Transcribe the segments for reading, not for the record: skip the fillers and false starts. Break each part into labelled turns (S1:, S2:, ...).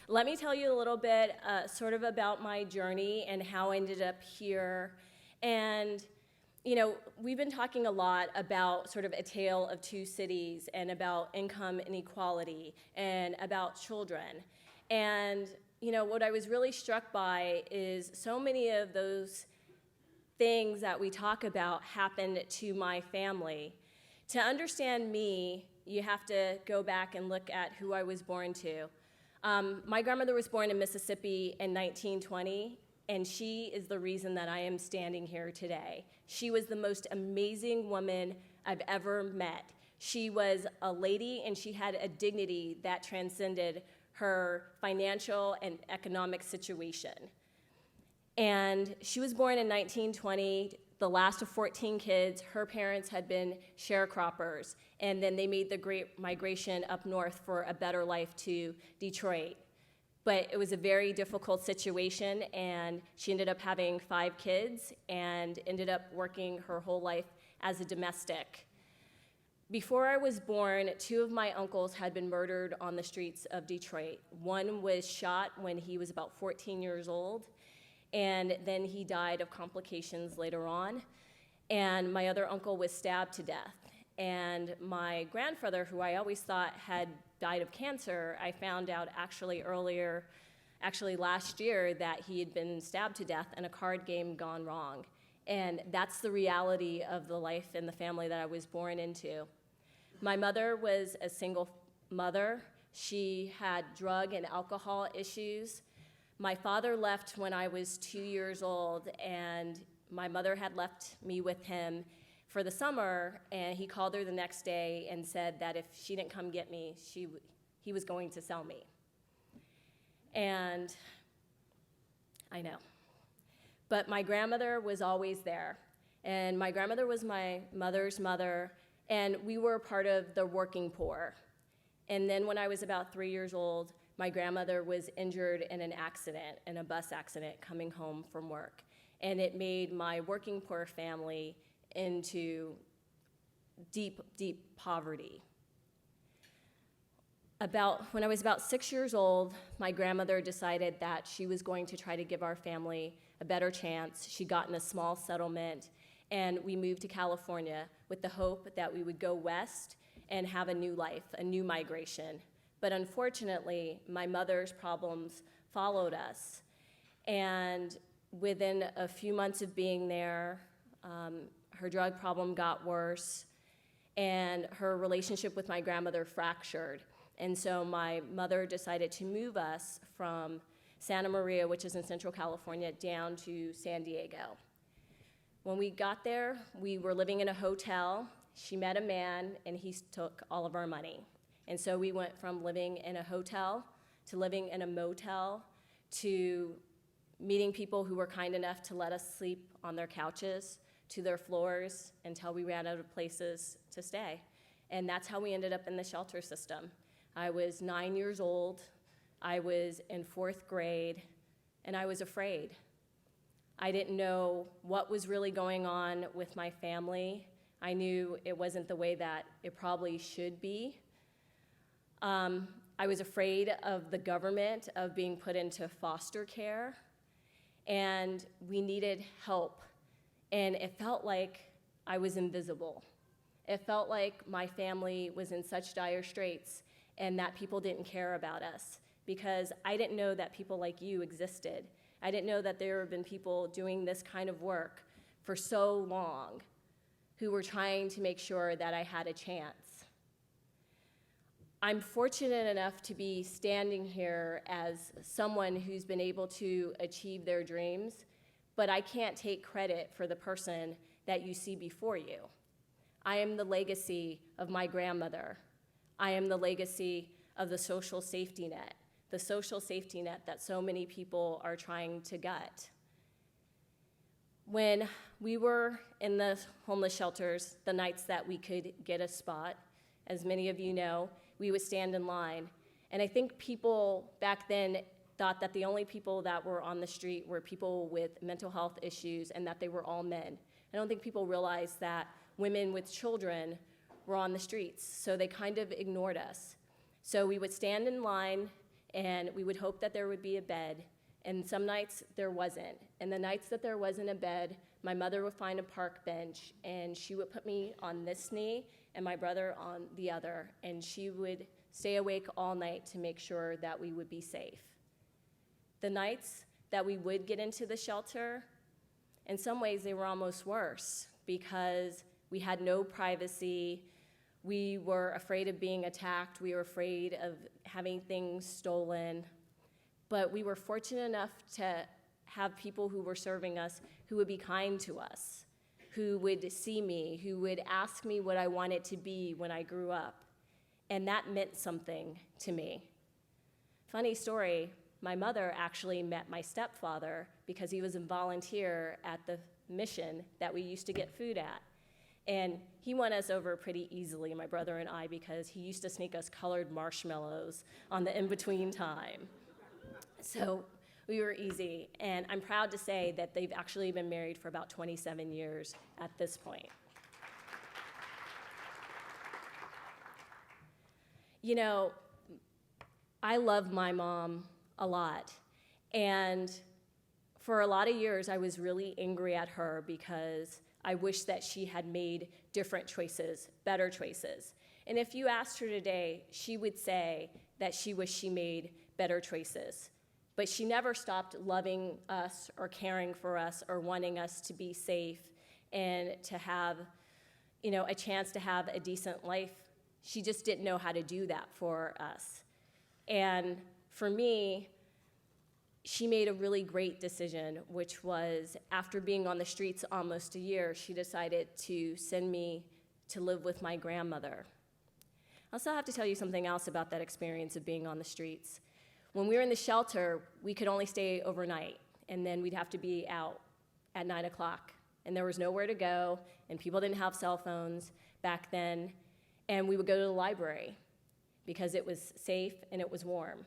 S1: let me tell you a little bit sort of about my journey and how I ended up here. And, you know, we've been talking a lot about sort of a tale of two cities and about income inequality and about children. And, you know, what I was really struck by is so many of those things that we talk about happened to my family. To understand me, you have to go back and look at who I was born to. My grandmother was born in Mississippi in 1920, and she is the reason that I am standing here today. She was the most amazing woman I've ever met. She was a lady, and she had a dignity that transcended her financial and economic situation. And she was born in 1920, the last of 14 kids. Her parents had been sharecroppers, and then they made the great migration up north for a better life to Detroit. But it was a very difficult situation, and she ended up having 5 kids and ended up working her whole life as a domestic. Before I was born, 2 of my uncles had been murdered on the streets of Detroit. One was shot when he was about 14 years old, and then he died of complications later on. And my other uncle was stabbed to death. And my grandfather, who I always thought had died of cancer, I found out actually last year, that he had been stabbed to death in a card game gone wrong. And that's the reality of the life and the family that I was born into. My mother was a single mother. She had drug and alcohol issues. My father left when I was 2 years old, and my mother had left me with him for the summer, and he called her the next day and said that if she didn't come get me, he was going to sell me. And I know. But my grandmother was always there, and my grandmother was my mother's mother, and we were part of the working poor. And then when I was about 3 years old, my grandmother was injured in an accident, in a bus accident, coming home from work. And it made my working poor family into deep, deep poverty. When I was about 6 years old, my grandmother decided that she was going to try to give our family a better chance. She got in a small settlement, and we moved to California with the hope that we would go west and have a new life, a new migration. But unfortunately, my mother's problems followed us. And within a few months of being there, her drug problem got worse, and her relationship with my grandmother fractured. And so my mother decided to move us from Santa Maria, which is in Central California, down to San Diego. When we got there, we were living in a hotel. She met a man, and he took all of our money. And so we went from living in a hotel to living in a motel to meeting people who were kind enough to let us sleep on their couches, to their floors, until we ran out of places to stay. And that's how we ended up in the shelter system. I was 9 years old, I was in 4th grade, and I was afraid. I didn't know what was really going on with my family. I knew it wasn't the way that it probably should be. I was afraid of the government, of being put into foster care, and we needed help. And it felt like I was invisible. It felt like my family was in such dire straits and that people didn't care about us, because I didn't know that people like you existed. I didn't know that there have been people doing this kind of work for so long who were trying to make sure that I had a chance. I'm fortunate enough to be standing here as someone who's been able to achieve their dreams, but I can't take credit for the person that you see before you. I am the legacy of my grandmother. I am the legacy of the social safety net that so many people are trying to gut. When we were in the homeless shelters, the nights that we could get a spot, as many of you know, we would stand in line. And I think people back then thought that the only people that were on the street were people with mental health issues and that they were all men. I don't think people realized that women with children were on the streets, so they kind of ignored us. So we would stand in line, and we would hope that there would be a bed, and some nights there wasn't. And the nights that there wasn't a bed, my mother would find a park bench, and she would put me on this knee and my brother on the other, and she would stay awake all night to make sure that we would be safe. The nights that we would get into the shelter, in some ways they were almost worse because we had no privacy. We were afraid of being attacked. We were afraid of having things stolen. But we were fortunate enough to have people who were serving us who would be kind to us, who would see me, who would ask me what I wanted to be when I grew up. And that meant something to me. Funny story, my mother actually met my stepfather because he was a volunteer at the mission that we used to get food at. And he won us over pretty easily, my brother and I, because he used to sneak us colored marshmallows on the in-between time. So we were easy, and I'm proud to say that they've actually been married for about 27 years at this point. You know, I love my mom a lot, and for a lot of years I was really angry at her because I wish that she had made different choices, better choices. And if you asked her today, she would say that she wished she made better choices. But she never stopped loving us or caring for us or wanting us to be safe and to have, a chance to have a decent life. She just didn't know how to do that for us. And for me, she made a really great decision, which was after being on the streets almost a year, she decided to send me to live with my grandmother. I also have to tell you something else about that experience of being on the streets. When we were in the shelter, we could only stay overnight, and then we'd have to be out at 9 o'clock. And there was nowhere to go, and people didn't have cell phones back then, and we would go to the library because it was safe and it was warm.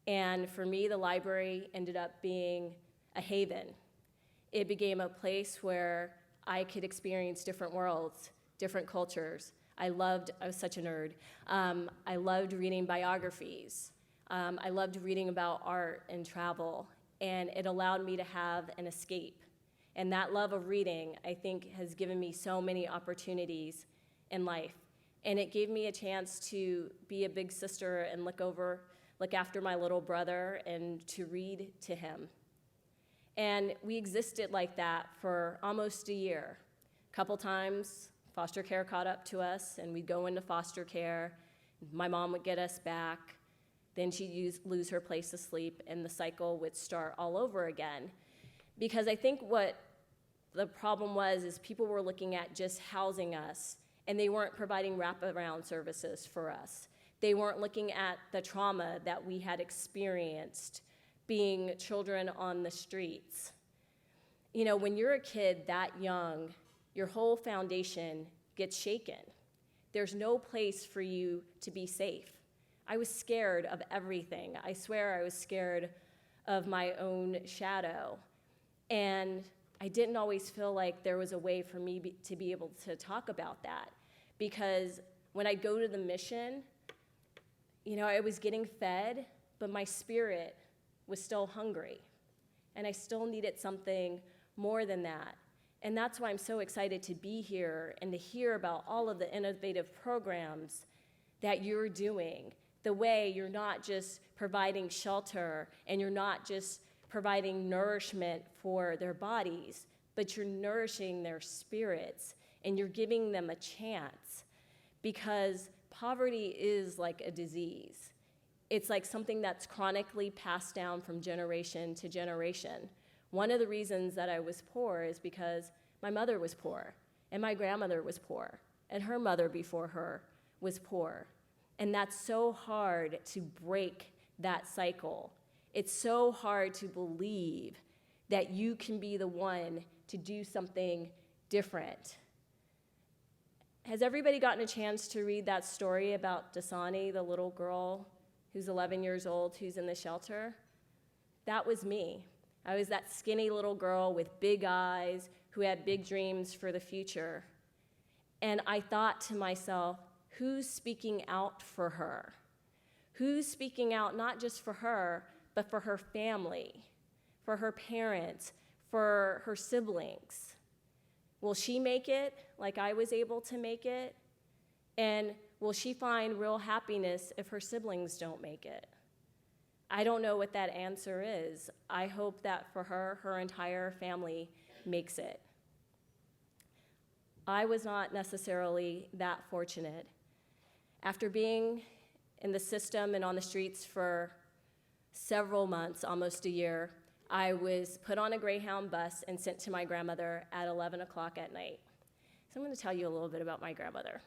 S1: And for me, the library ended up being a haven. It became a place where I could experience different worlds, different cultures. I was such a nerd. I loved reading biographies. I loved reading about art and travel, and it allowed me to have an escape. And that love of reading, I think, has given me so many opportunities in life. And it gave me a chance to be a big sister and look after my little brother and to read to him. And we existed like that for almost a year. A couple times, foster care caught up to us, and we'd go into foster care. My mom would get us back. Then she'd lose her place to sleep, and the cycle would start all over again. Because I think what the problem was is people were looking at just housing us, and they weren't providing wraparound services for us. They weren't looking at the trauma that we had experienced being children on the streets. When you're a kid that young, your whole foundation gets shaken. There's no place for you to be safe. I was scared of everything. I swear I was scared of my own shadow. And I didn't always feel like there was a way for me to be able to talk about that. Because when I go to the mission, I was getting fed, but my spirit was still hungry. And I still needed something more than that. And that's why I'm so excited to be here and to hear about all of the innovative programs that you're doing. The way you're not just providing shelter and you're not just providing nourishment for their bodies, but you're nourishing their spirits and you're giving them a chance. Because poverty is like a disease. It's like something that's chronically passed down from generation to generation. One of the reasons that I was poor is because my mother was poor, and my grandmother was poor, and her mother before her was poor. And that's so hard to break that cycle. It's so hard to believe that you can be the one to do something different. Has everybody gotten a chance to read that story about Dasani, the little girl who's 11 years old, who's in the shelter? That was me. I was that skinny little girl with big eyes who had big dreams for the future. And I thought to myself, who's speaking out for her? Who's speaking out not just for her, but for her family, for her parents, for her siblings? Will she make it like I was able to make it? And will she find real happiness if her siblings don't make it? I don't know what that answer is. I hope that for her, her entire family makes it. I was not necessarily that fortunate. After being in the system and on the streets for several months, almost a year, I was put on a Greyhound bus and sent to my grandmother at 11 o'clock at night. So I'm going to tell you a little bit about my grandmother.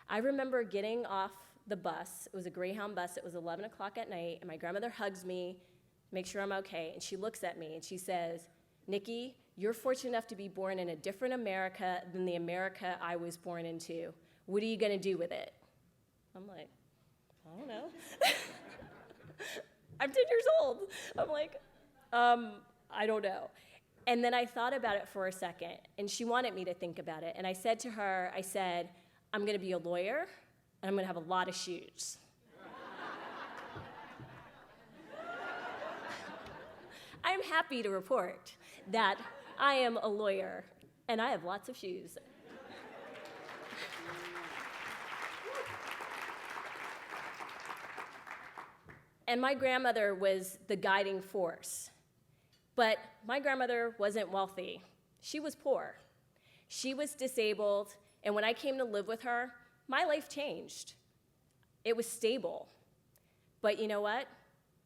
S1: I remember getting off the bus. It was a Greyhound bus. It was 11 o'clock at night, and my grandmother hugs me, make sure I'm okay, and she looks at me and she says, "Nikki, you're fortunate enough to be born in a different America than the America I was born into. What are you going to do with it?" I'm like, I don't know. I'm 10 years old. I'm like, I don't know. And then I thought about it for a second, and she wanted me to think about it. And I said to her, I'm going to be a lawyer, and I'm going to have a lot of shoes. I'm happy to report that I am a lawyer, and I have lots of shoes. And my grandmother was the guiding force. But my grandmother wasn't wealthy. She was poor. She was disabled, and when I came to live with her, my life changed. It was stable. But you know what?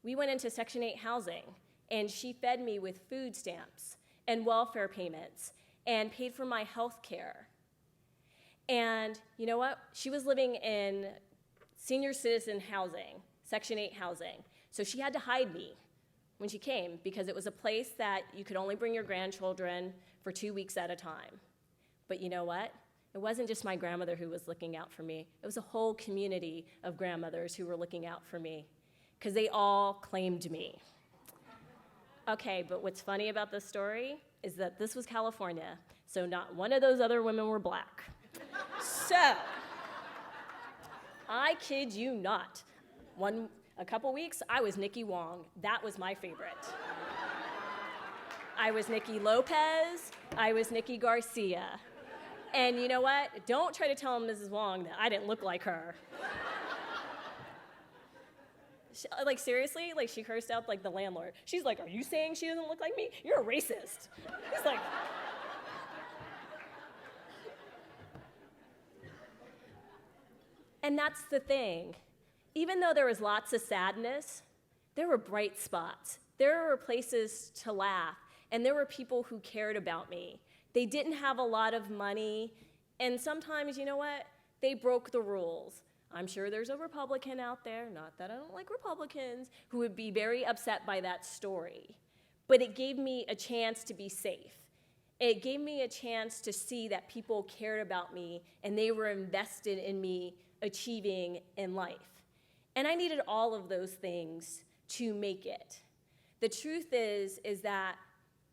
S1: We went into Section 8 housing, and she fed me with food stamps and welfare payments and paid for my health care. And you know what? She was living in senior citizen housing, Section 8 housing. So she had to hide me when she came because it was a place that you could only bring your grandchildren for 2 weeks at a time. But you know what? It wasn't just my grandmother who was looking out for me. It was a whole community of grandmothers who were looking out for me because they all claimed me. Okay, but what's funny about this story is that this was California, so not one of those other women were black. So, I kid you not, a couple weeks, I was Nikki Wong. That was my favorite. I was Nikki Lopez. I was Nikki Garcia. And you know what? Don't try to tell Mrs. Wong that I didn't look like her. Seriously? She cursed out, the landlord. She's like, "Are you saying she doesn't look like me? You're a racist." He's like... And that's the thing. Even though there was lots of sadness, there were bright spots. There were places to laugh, and there were people who cared about me. They didn't have a lot of money, and sometimes, you know what? They broke the rules. I'm sure there's a Republican out there, not that I don't like Republicans, who would be very upset by that story. But it gave me a chance to be safe. It gave me a chance to see that people cared about me, and they were invested in me achieving in life. And I needed all of those things to make it. The truth is that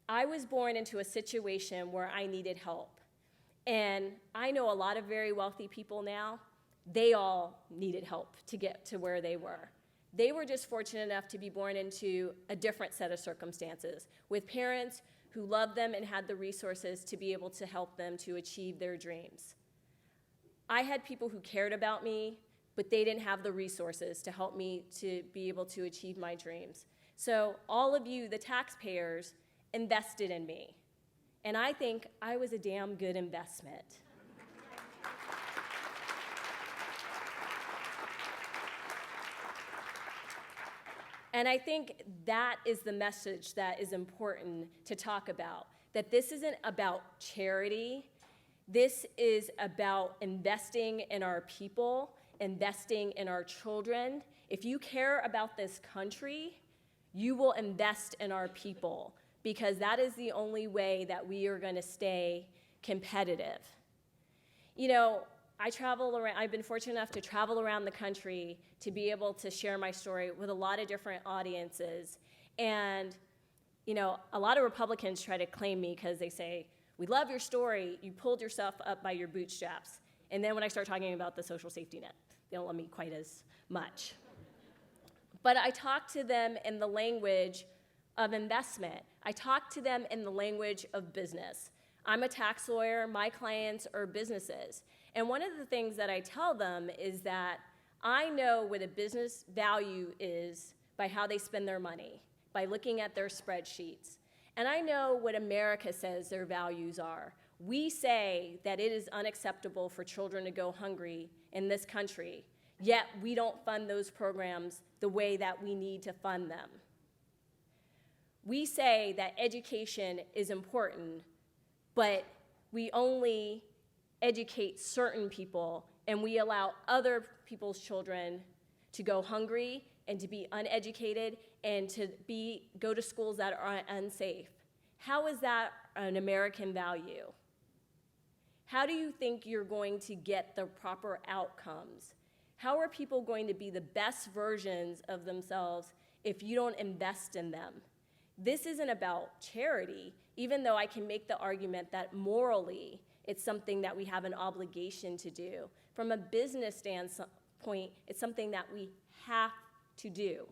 S1: I was born into a situation where I needed help. And I know a lot of very wealthy people now, they all needed help to get to where they were. They were just fortunate enough to be born into a different set of circumstances, with parents who loved them and had the resources to be able to help them to achieve their dreams. I had people who cared about me, but they didn't have the resources to help me to be able to achieve my dreams. So all of you, the taxpayers, invested in me. And I think I was a damn good investment. And I think that is the message that is important to talk about, that this isn't about charity. This is about investing in our people, investing in our children. If you care about this country, you will invest in our people, because that is the only way that we are going to stay competitive. You know, I travel around, I've been fortunate enough to travel around the country to be able to share my story with a lot of different audiences. And, you know, a lot of Republicans try to claim me because they say, "We love your story, you pulled yourself up by your bootstraps." And then when I start talking about the social safety net, they don't love me quite as much. But I talk to them in the language of investment. I talk to them in the language of business. I'm a tax lawyer, my clients are businesses. And one of the things that I tell them is that I know what a business value is by how they spend their money, by looking at their spreadsheets. And I know what America says their values are. We say that it is unacceptable for children to go hungry in this country, yet we don't fund those programs the way that we need to fund them. We say that education is important, but we only educate certain people, and we allow other people's children to go hungry and to be uneducated and to go to schools that are unsafe. How is that an American value? How do you think you're going to get the proper outcomes? How are people going to be the best versions of themselves if you don't invest in them? This isn't about charity, even though I can make the argument that morally it's something that we have an obligation to do. From a business standpoint, it's something that we have to do.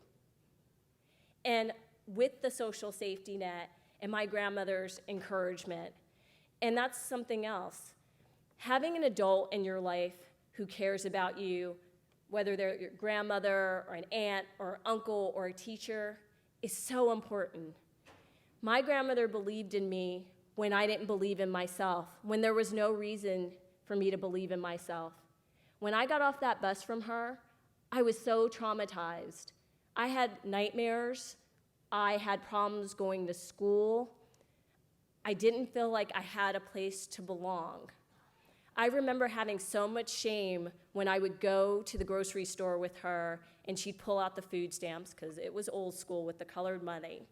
S1: And with the social safety net and my grandmother's encouragement, and that's something else. Having an adult in your life who cares about you, whether they're your grandmother or an aunt or uncle or a teacher, is so important. My grandmother believed in me when I didn't believe in myself, when there was no reason for me to believe in myself. When I got off that bus from her, I was so traumatized. I had nightmares. I had problems going to school. I didn't feel like I had a place to belong. I remember having so much shame when I would go to the grocery store with her and she'd pull out the food stamps, because it was old school with the colored money.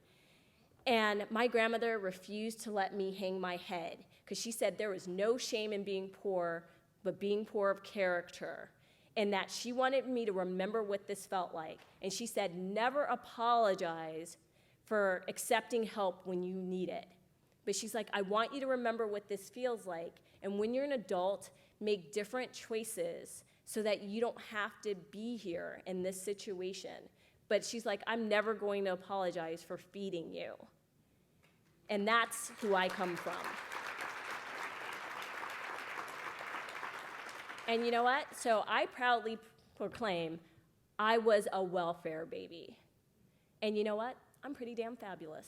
S1: And my grandmother refused to let me hang my head, because she said there was no shame in being poor, but being poor of character, and that she wanted me to remember what this felt like. And she said, never apologize for accepting help when you need it. But she's like, I want you to remember what this feels like, and when you're an adult, make different choices so that you don't have to be here in this situation. But she's like, I'm never going to apologize for feeding you. And that's who I come from. And you know what? So I proudly proclaim I was a welfare baby. And you know what? I'm pretty damn fabulous.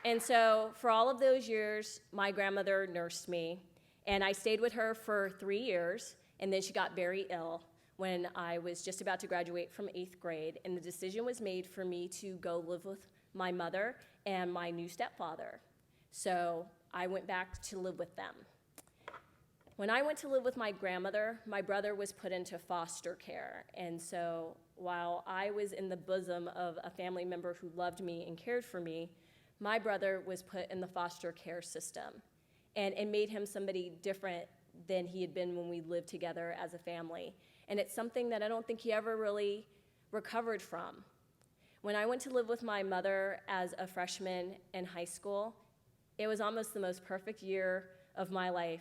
S1: And so for all of those years, my grandmother nursed me, and I stayed with her for 3 years. And then she got very ill when I was just about to graduate from 8th grade, and the decision was made for me to go live with my mother and my new stepfather. So I went back to live with them. When I went to live with my grandmother, my brother was put into foster care. And so while I was in the bosom of a family member who loved me and cared for me, my brother was put in the foster care system. And it made him somebody different than he had been when we lived together as a family. And it's something that I don't think he ever really recovered from. When I went to live with my mother as a freshman in high school, it was almost the most perfect year of my life.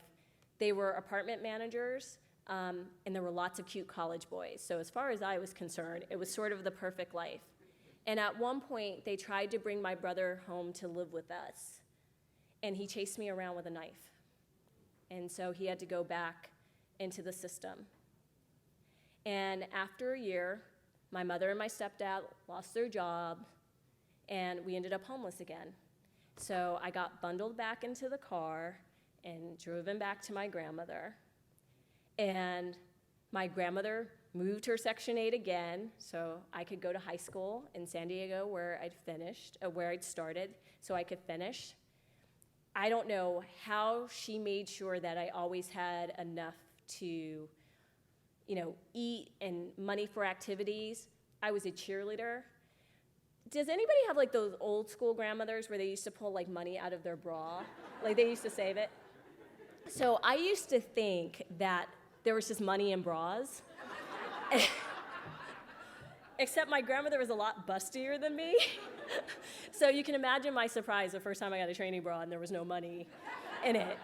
S1: They were apartment managers, and there were lots of cute college boys. So as far as I was concerned, it was sort of the perfect life. And at one point, they tried to bring my brother home to live with us, and he chased me around with a knife. And so he had to go back into the system. And after a year, my mother and my stepdad lost their job, and we ended up homeless again. So I got bundled back into the car and driven back to my grandmother. And my grandmother moved her Section 8 again, so I could go to high school in San Diego where I'd started, so I could finish. I don't know how she made sure that I always had enough to, eat and money for activities. I was a cheerleader. Does anybody have like those old school grandmothers where they used to pull like money out of their bra? Like they used to save it? So I used to think that there was just money in bras. Except my grandmother was a lot bustier than me. So you can imagine my surprise the first time I got a training bra and there was no money in it.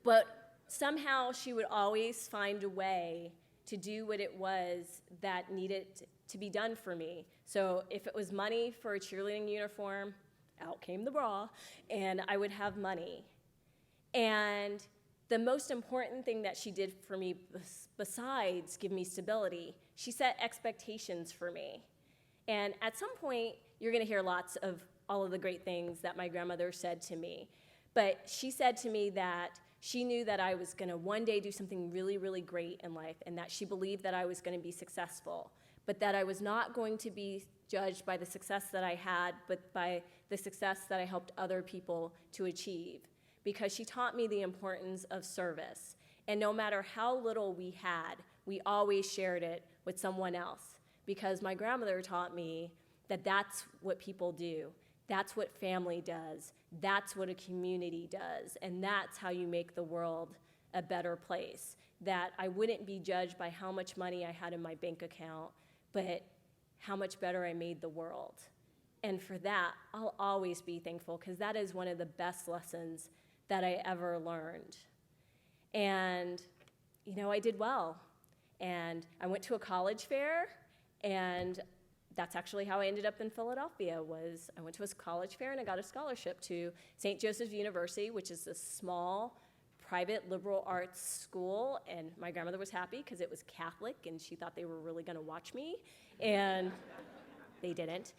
S1: But somehow she would always find a way to do what it was that needed to be done for me. So if it was money for a cheerleading uniform, out came the bra, and I would have money. And the most important thing that she did for me, besides give me stability, she set expectations for me. And at some point, you're going to hear lots of all of the great things that my grandmother said to me. But she said to me that she knew that I was going to one day do something really, really great in life, and that she believed that I was going to be successful, but that I was not going to be judged by the success that I had, but by the success that I helped other people to achieve. Because she taught me the importance of service. And no matter how little we had, we always shared it with someone else. Because my grandmother taught me that that's what people do. That's what family does. That's what a community does. And that's how you make the world a better place. That I wouldn't be judged by how much money I had in my bank account, but how much better I made the world. And for that, I'll always be thankful, because that is one of the best lessons that I ever learned. And, I did well. And I went to a college fair, and that's actually how I ended up in Philadelphia. I went to a college fair, and I got a scholarship to St. Joseph's University, which is a small private liberal arts school. And my grandmother was happy because it was Catholic, and she thought they were really going to watch me. And they didn't.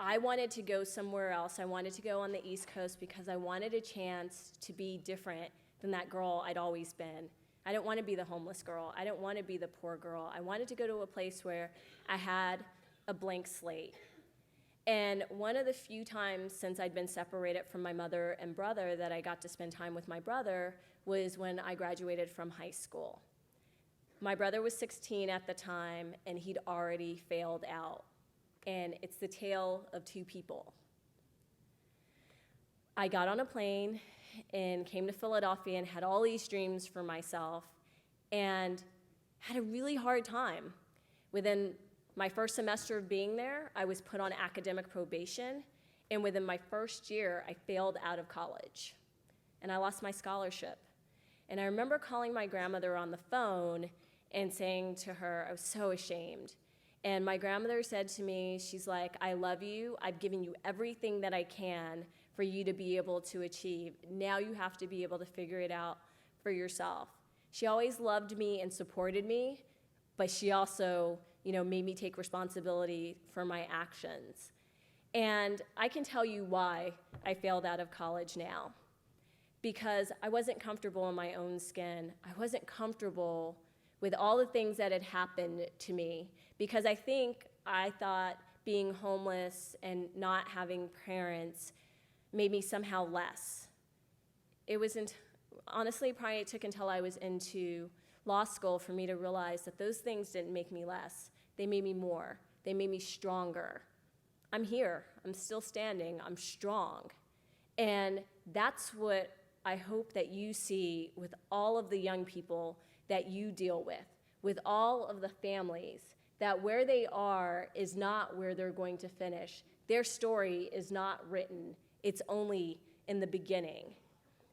S1: I wanted to go somewhere else. I wanted to go on the East Coast because I wanted a chance to be different than that girl I'd always been. I didn't want to be the homeless girl. I didn't want to be the poor girl. I wanted to go to a place where I had a blank slate. And one of the few times since I'd been separated from my mother and brother that I got to spend time with my brother was when I graduated from high school. My brother was 16 at the time, and he'd already failed out. And it's the tale of two people. I got on a plane and came to Philadelphia and had all these dreams for myself and had a really hard time. Within my first semester of being there, I was put on academic probation, and within my first year, I failed out of college, and I lost my scholarship. And I remember calling my grandmother on the phone and saying to her, I was so ashamed. And my grandmother said to me, she's like, I love you. I've given you everything that I can for you to be able to achieve. Now you have to be able to figure it out for yourself. She always loved me and supported me, but she also, made me take responsibility for my actions. And I can tell you why I failed out of college now. Because I wasn't comfortable in my own skin. I wasn't comfortable with all the things that had happened to me, because I thought being homeless and not having parents made me somehow less. Honestly, probably it took until I was into law school for me to realize that those things didn't make me less. They made me more. They made me stronger. I'm here. I'm still standing. I'm strong. And that's what I hope that you see with all of the young people that you deal with all of the families, that where they are is not where they're going to finish. Their story is not written. It's only in the beginning.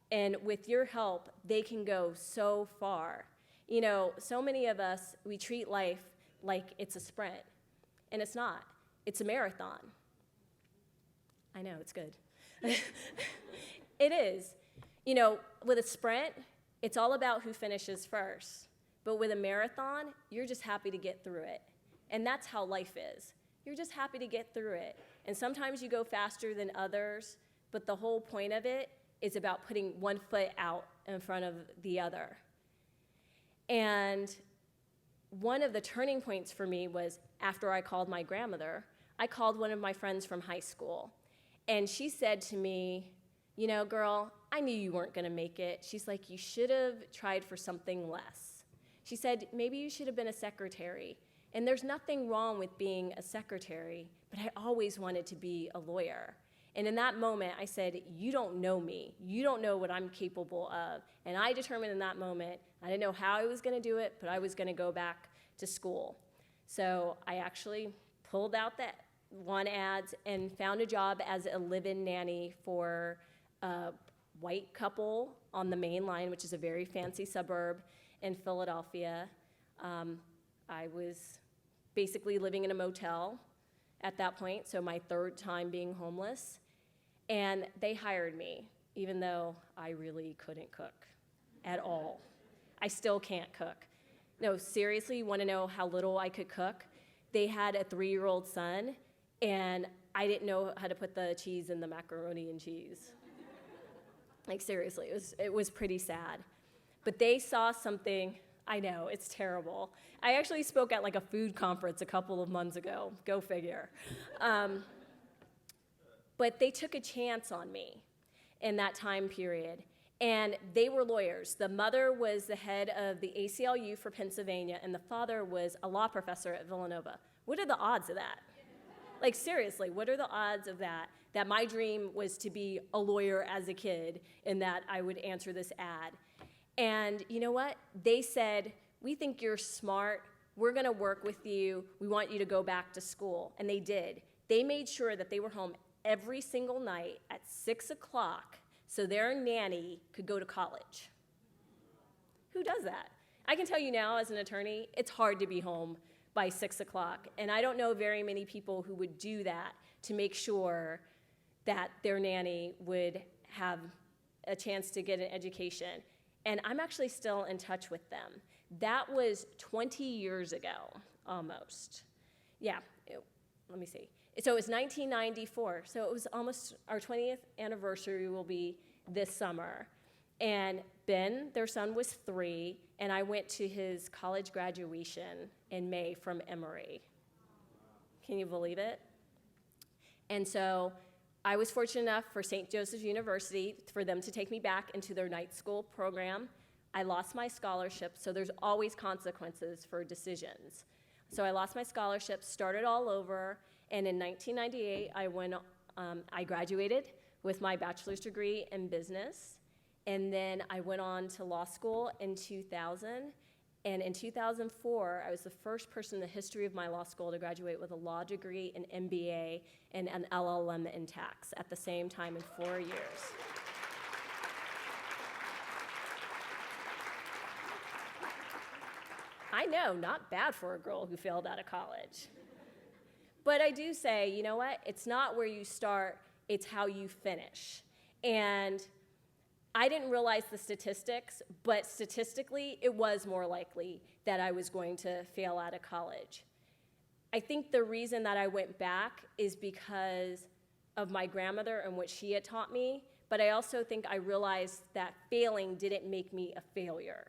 S1: And with your help, they can go so far. So many of us, we treat life like it's a sprint, and it's not. It's a marathon. I know, it's good. It is. With a sprint, it's all about who finishes first. But with a marathon, you're just happy to get through it. And that's how life is. You're just happy to get through it. And sometimes you go faster than others, but the whole point of it is about putting one foot out in front of the other. And one of the turning points for me was after I called my grandmother, I called one of my friends from high school. And she said to me, girl, I knew you weren't going to make it. She's like, you should have tried for something less. She said, maybe you should have been a secretary. And there's nothing wrong with being a secretary, but I always wanted to be a lawyer. And in that moment, I said, you don't know me. You don't know what I'm capable of. And I determined in that moment, I didn't know how I was going to do it, but I was going to go back to school. So I actually pulled out that one ads and found a job as a live-in nanny for a white couple on the main line, which is a very fancy suburb in Philadelphia. I was basically living in a motel at that point, so my third time being homeless. And they hired me, even though I really couldn't cook at all. I still can't cook. No, seriously, you want to know how little I could cook? They had a 3-year-old son, and I didn't know how to put the cheese in the macaroni and cheese. Like, seriously, it was pretty sad. But they saw something. I know, it's terrible. I actually spoke at like a food conference a couple of months ago. Go figure. But they took a chance on me in that time period. And they were lawyers. The mother was the head of the ACLU for Pennsylvania, and the father was a law professor at Villanova. What are the odds of that? Like, seriously, what are the odds of that? That my dream was to be a lawyer as a kid and that I would answer this ad. And you know what? They said, we think you're smart. We're going to work with you. We want you to go back to school. And they did. They made sure that they were home every single night at 6 o'clock so their nanny could go to college. Who does that? I can tell you now as an attorney, it's hard to be home by 6 o'clock. And I don't know very many people who would do that to make sure that their nanny would have a chance to get an education. And I'm actually still in touch with them. That was 20 years ago, almost. Yeah, let me see. So it was 1994. So it was almost our 20th anniversary will be this summer. And Ben, their son, was 3, and I went to his college graduation in May from Emory. Can you believe it? And so I was fortunate enough for St. Joseph's University for them to take me back into their night school program. I lost my scholarship, so there's always consequences for decisions. So I lost my scholarship, started all over, and in 1998, I graduated with my bachelor's degree in business, and then I went on to law school in 2000, and in 2004, I was the first person in the history of my law school to graduate with a law degree, an MBA, and an LLM in tax at the same time in 4 years. I know, not bad for a girl who failed out of college. But I do say, you know what? It's not where you start, it's how you finish. And I didn't realize the statistics, but statistically, it was more likely that I was going to fail out of college. I think the reason that I went back is because of my grandmother and what she had taught me, but I also think I realized that failing didn't make me a failure.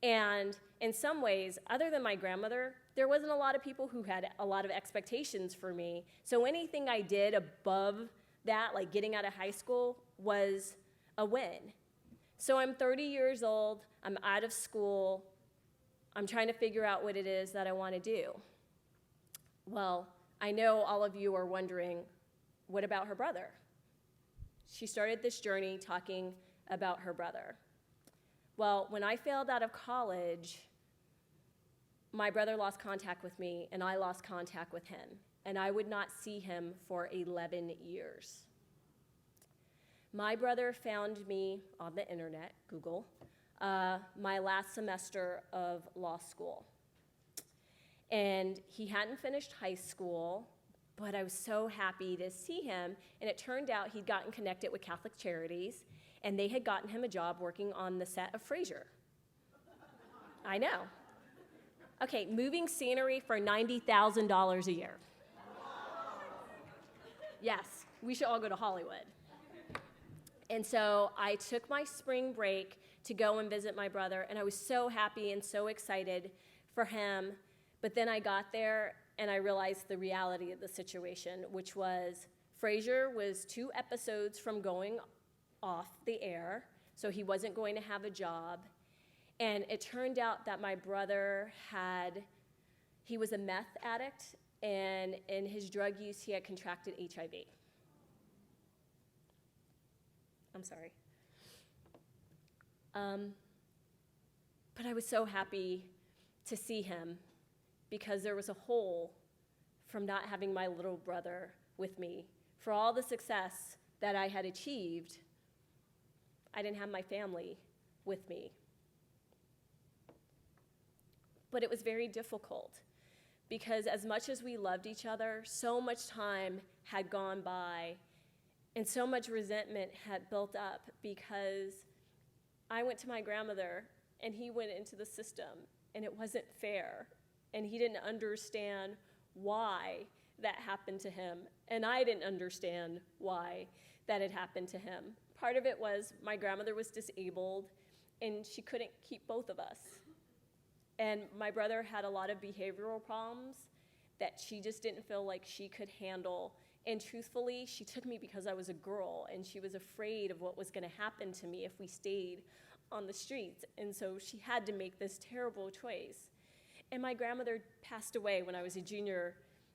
S1: And in some ways, other than my grandmother, there wasn't a lot of people who had a lot of expectations for me. So anything I did above that, like getting out of high school, was a win. So I'm 30 years old, I'm out of school, I'm trying to figure out what it is that I want to do. Well, I know all of you are wondering, what about her brother? She started this journey talking about her brother. Well, when I failed out of college, my brother lost contact with me, and I lost contact with him, and I would not see him for 11 years. My brother found me on the internet, Google, my last semester of law school. And he hadn't finished high school, but I was so happy to see him, and it turned out he'd gotten connected with Catholic Charities, and they had gotten him a job working on the set of Frasier. I know. Okay, moving scenery for $90,000 a year. Yes, we should all go to Hollywood. And so I took my spring break to go and visit my brother, and I was so happy and so excited for him. But then I got there, and I realized the reality of the situation, which was Frasier was 2 episodes from going off the air, so he wasn't going to have a job. And it turned out that my brother he was a meth addict, and in his drug use, he had contracted HIV. I'm sorry. But I was so happy to see him because there was a hole from not having my little brother with me. For all the success that I had achieved, I didn't have my family with me. But it was very difficult because as much as we loved each other, so much time had gone by and so much resentment had built up because I went to my grandmother and he went into the system and it wasn't fair and he didn't understand why that happened to him and I didn't understand why that had happened to him. Part of it was my grandmother was disabled and she couldn't keep both of us. And my brother had a lot of behavioral problems that she just didn't feel like she could handle. And truthfully, she took me because I was a girl, and she was afraid of what was going to happen to me if we stayed on the streets. And so she had to make this terrible choice. And my grandmother passed away when I was a junior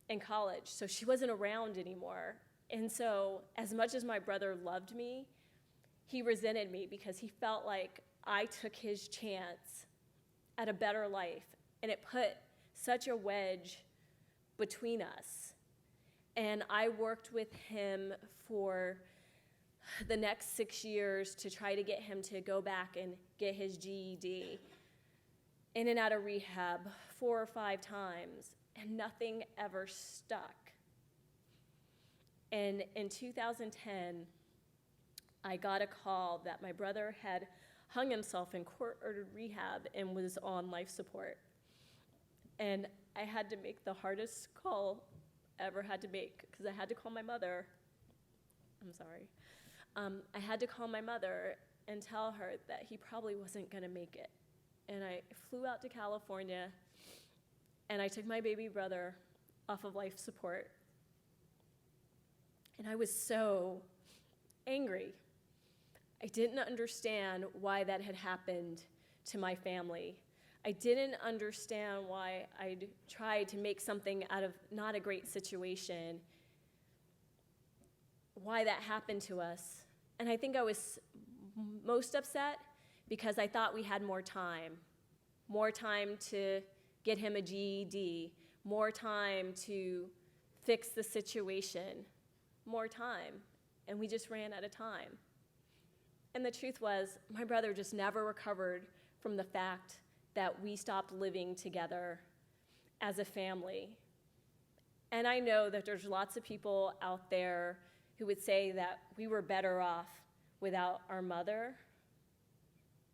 S1: in college, so she wasn't around anymore. And so as much as my brother loved me, he resented me because he felt like I took his chance at a better life, and it put such a wedge between us. And I worked with him for the next 6 years to try to get him to go back and get his GED, in and out of rehab 4 or 5 times, and nothing ever stuck. And in 2010, I got a call that my brother had hung himself in court-ordered rehab and was on life support. And I had to make the hardest call I ever had to make because I had to call my mother. I'm sorry. I had to call my mother and tell her that he probably wasn't going to make it. And I flew out to California, and I took my baby brother off of life support. And I was so angry. I didn't understand why that had happened to my family. I didn't understand why I'd tried to make something out of not a great situation, why that happened to us. And I think I was most upset because I thought we had more time to get him a GED, more time to fix the situation, more time, and we just ran out of time. And the truth was, my brother just never recovered from the fact that we stopped living together as a family. And I know that there's lots of people out there who would say that we were better off without our mother,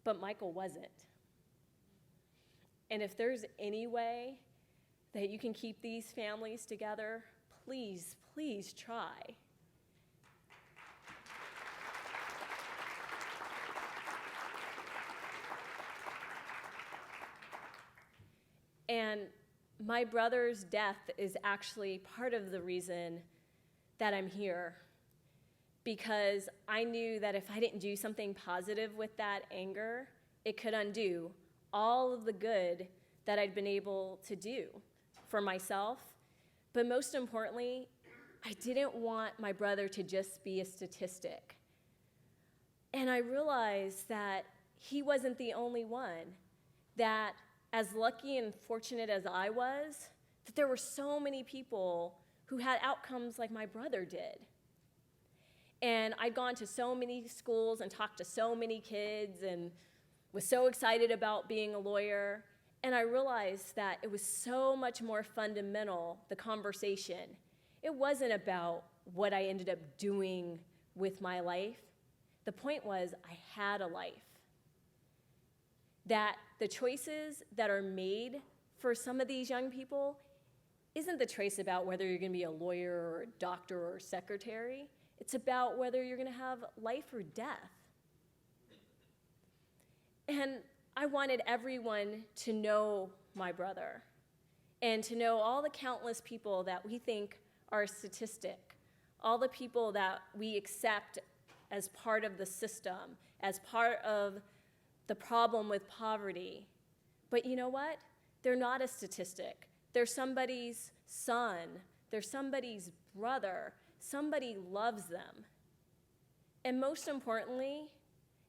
S1: but Michael wasn't. And if there's any way that you can keep these families together, please, please try. And my brother's death is actually part of the reason that I'm here, because I knew that if I didn't do something positive with that anger, it could undo all of the good that I'd been able to do for myself. But most importantly, I didn't want my brother to just be a statistic. And I realized that he wasn't the only one, that as lucky and fortunate as I was, that there were so many people who had outcomes like my brother did. And I'd gone to so many schools and talked to so many kids and was so excited about being a lawyer. And I realized that it was so much more fundamental, the conversation. It wasn't about what I ended up doing with my life. The point was I had a life. That the choices that are made for some of these young people isn't the choice about whether you're going to be a lawyer or a doctor or a secretary. It's about whether you're going to have life or death. And I wanted everyone to know my brother and to know all the countless people that we think are a statistic, all the people that we accept as part of the system, as part of the problem with poverty. But you know what? They're not a statistic. They're somebody's son. They're somebody's brother. Somebody loves them. And most importantly,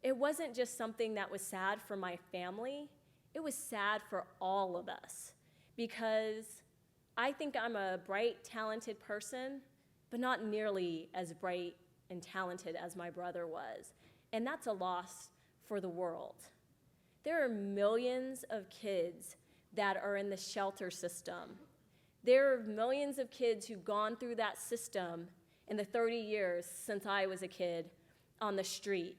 S1: it wasn't just something that was sad for my family. It was sad for all of us, because I think I'm a bright, talented person, but not nearly as bright and talented as my brother was. And that's a loss for the world. There are millions of kids that are in the shelter system. There are millions of kids who've gone through that system in the 30 years since I was a kid on the street.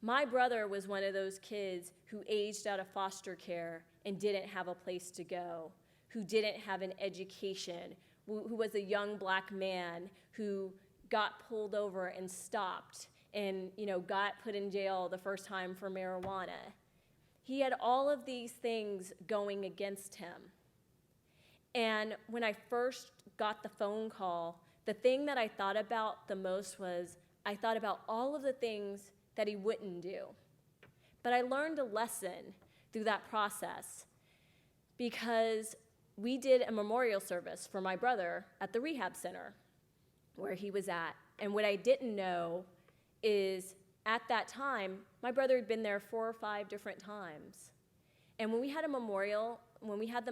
S1: My brother was one of those kids who aged out of foster care and didn't have a place to go, who didn't have an education, who was a young black man who got pulled over and stopped and got put in jail the first time for marijuana. He had all of these things going against him. And when I first got the phone call, the thing that I thought about the most was I thought about all of the things that he wouldn't do. But I learned a lesson through that process because we did a memorial service for my brother at the rehab center where he was at. And what I didn't know is at that time, my brother had been there 4 or 5 different times. And when we had the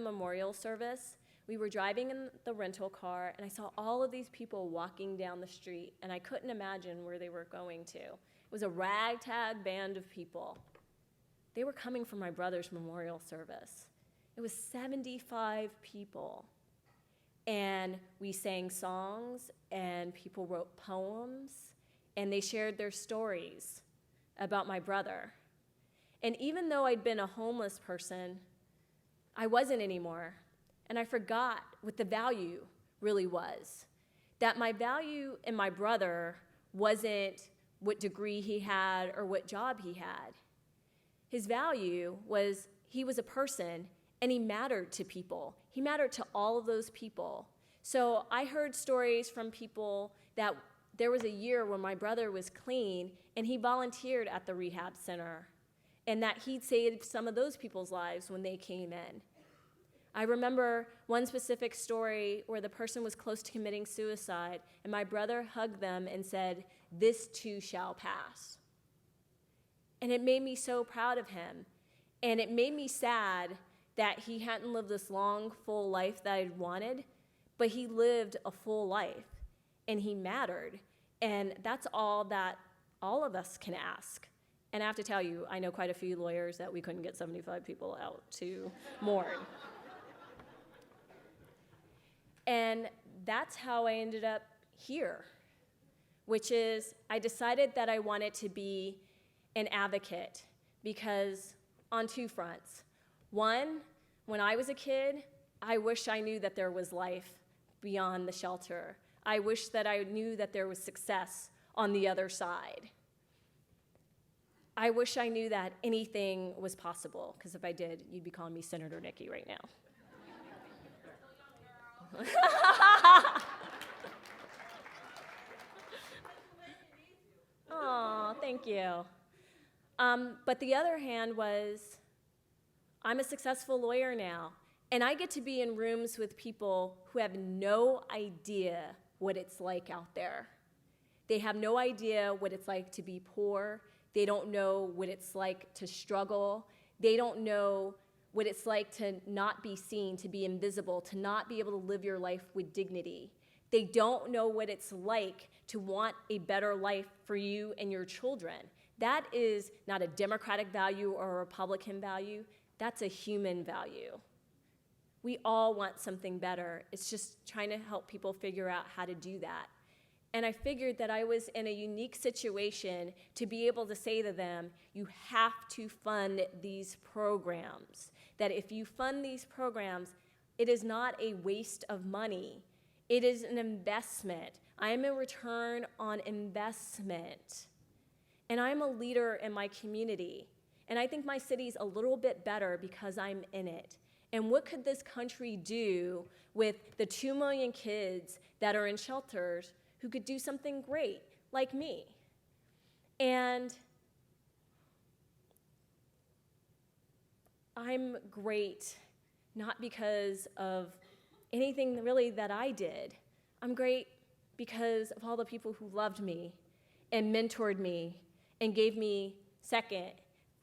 S1: memorial service, we were driving in the rental car, and I saw all of these people walking down the street, and I couldn't imagine where they were going to. It was a ragtag band of people. They were coming from my brother's memorial service. It was 75 people. And we sang songs, and people wrote poems, and they shared their stories about my brother. And even though I'd been a homeless person, I wasn't anymore. And I forgot what the value really was. That my value in my brother wasn't what degree he had or what job he had. His value was he was a person and he mattered to people. He mattered to all of those people. So I heard stories from people that there was a year when my brother was clean and he volunteered at the rehab center and that he'd saved some of those people's lives when they came in. I remember one specific story where the person was close to committing suicide, and my brother hugged them and said, "This too shall pass." And it made me so proud of him. And it made me sad that he hadn't lived this long, full life that I'd wanted, but he lived a full life, and he mattered. And that's all that all of us can ask. And I have to tell you, I know quite a few lawyers that we couldn't get 75 people out to mourn. And that's how I ended up here, which is I decided that I wanted to be an advocate because on 2 fronts. One, when I was a kid, I wish I knew that there was life beyond the shelter. I wish that I knew that there was success on the other side. I wish I knew that anything was possible, because if I did, you'd be calling me Senator Nikki right now. Oh, thank you. But the other hand was, I'm a successful lawyer now, and I get to be in rooms with people who have no idea what it's like out there. They have no idea what it's like to be poor. They don't know what it's like to struggle. They don't know what it's like to not be seen, to be invisible, to not be able to live your life with dignity. They don't know what it's like to want a better life for you and your children. That is not a Democratic value or a Republican value. That's a human value. We all want something better. It's just trying to help people figure out how to do that. And I figured that I was in a unique situation to be able to say to them, you have to fund these programs. That if you fund these programs, it is not a waste of money. It is an investment. I am a return on investment. And I'm a leader in my community. And I think my city's a little bit better because I'm in it. And what could this country do with the 2 million kids that are in shelters who could do something great, like me? And I'm great, not because of anything really that I did. I'm great because of all the people who loved me and mentored me and gave me second,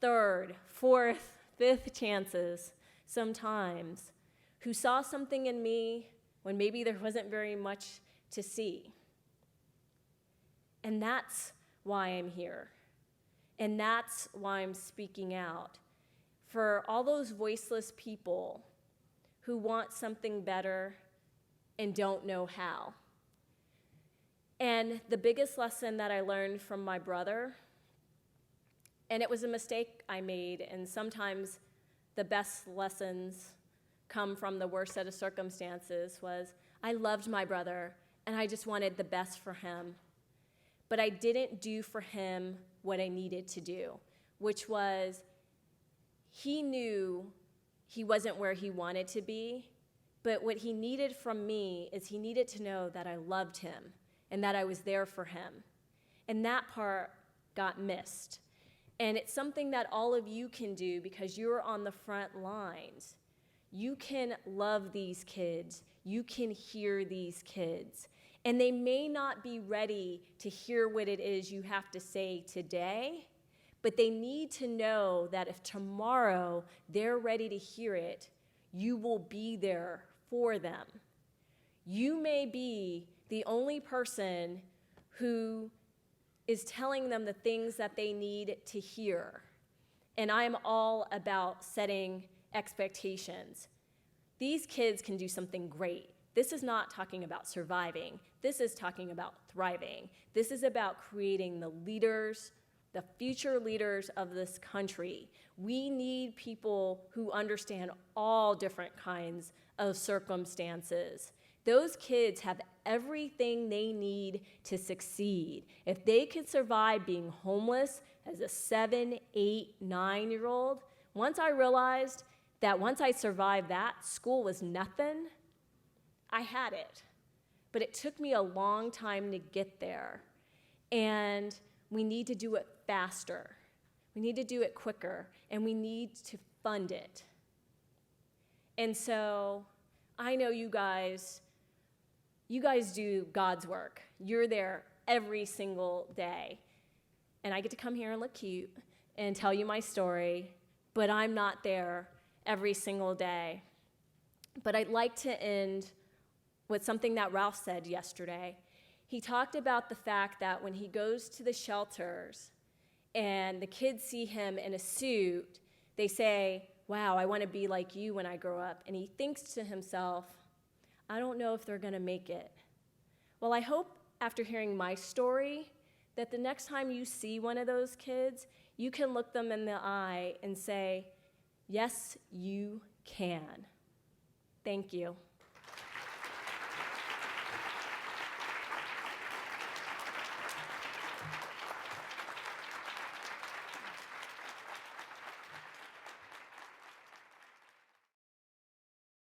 S1: third, fourth, fifth chances sometimes, who saw something in me when maybe there wasn't very much to see. And that's why I'm here. And that's why I'm speaking out. For all those voiceless people who want something better and don't know how. And the biggest lesson that I learned from my brother, and it was a mistake I made, and sometimes the best lessons come from the worst set of circumstances, was I loved my brother and I just wanted the best for him. But I didn't do for him what I needed to do, which was he knew he wasn't where he wanted to be, but what he needed from me is he needed to know that I loved him and that I was there for him. And that part got missed. And it's something that all of you can do because you're on the front lines. You can love these kids. You can hear these kids. And they may not be ready to hear what it is you have to say today, but they need to know that if tomorrow they're ready to hear it, you will be there for them. You may be the only person who is telling them the things that they need to hear. And I'm all about setting expectations. These kids can do something great. This is not talking about surviving. This is talking about thriving. This is about creating the leaders, the future leaders of this country. We need people who understand all different kinds of circumstances. Those kids have everything they need to succeed. If they could survive being homeless as a 7, 8, 9-year-old, once I realized that once I survived that, school was nothing, I had it. But it took me a long time to get there. And we need to do it faster. We need to do it quicker. And we need to fund it. And so I know you guys do God's work. You're there every single day. And I get to come here and look cute and tell you my story, but I'm not there every single day. But I'd like to end with something that Ralph said yesterday. He talked about the fact that when he goes to the shelters and the kids see him in a suit, they say, "Wow, I want to be like you when I grow up." And he thinks to himself, I don't know if they're going to make it. Well, I hope after hearing my story that the next time you see one of those kids, you can look them in the eye and say, yes, you can. Thank you.